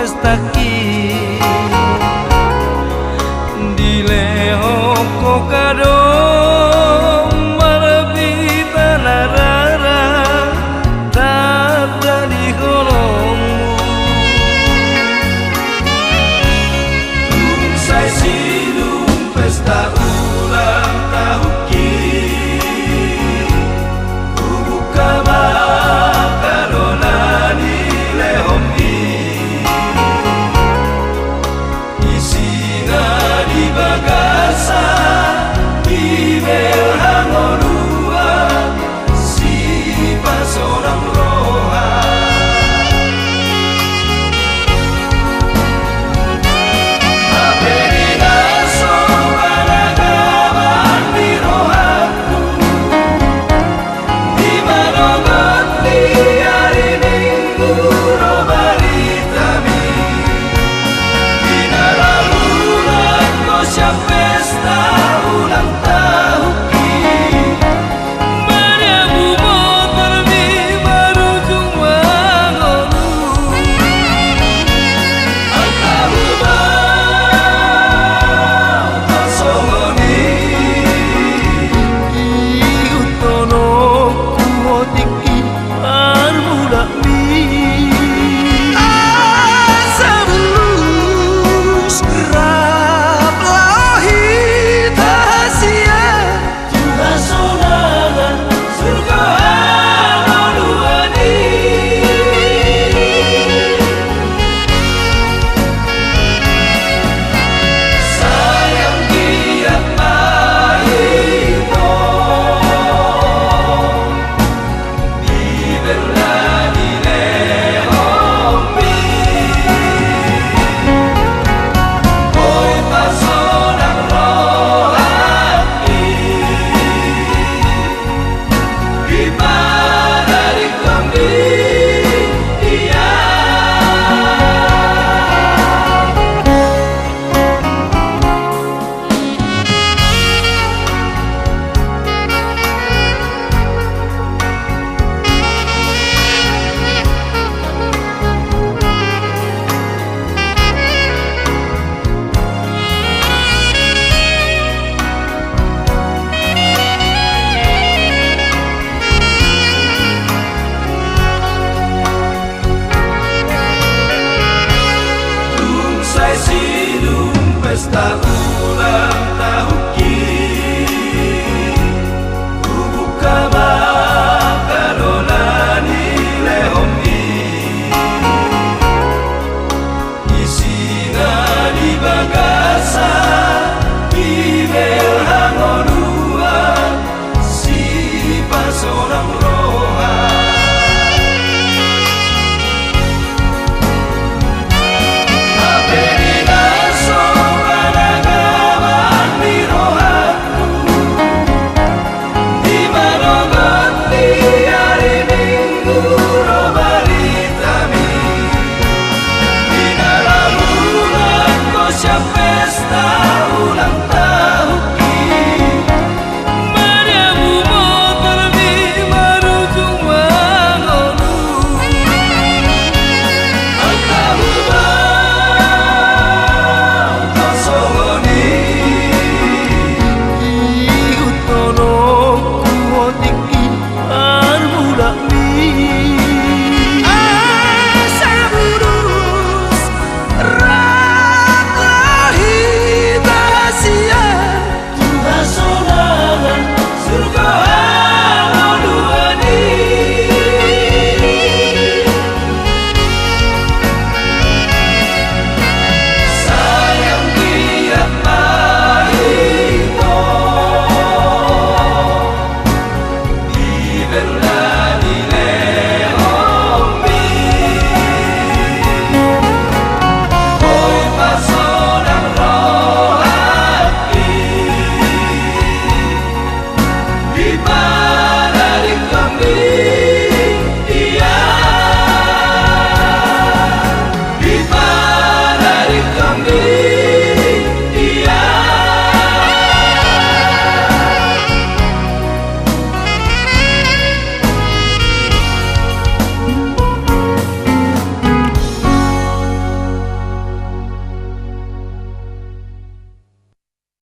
pesta ki dileho kokado marbita narara tata di kolongmu Tungsai sidung pesta ulang tahun ki buka makarona di lehomi isina di bagasa di belhangolua si pasorang roha Aperina sobaragaman di rohaku di marogot di hari minggu robaritami di naralulan kosya pesta ulang tahun ki Mariamu motor di baru cuma ngolu Antahuma tasongoni Iutono kuhotiki armudami Asabus rablahi tahasia Tuhan sonangan surga haluani sayang dia mahito di berlani lehomi Koi pasonang rohani di mana di kami dia Tungsai sidung pesta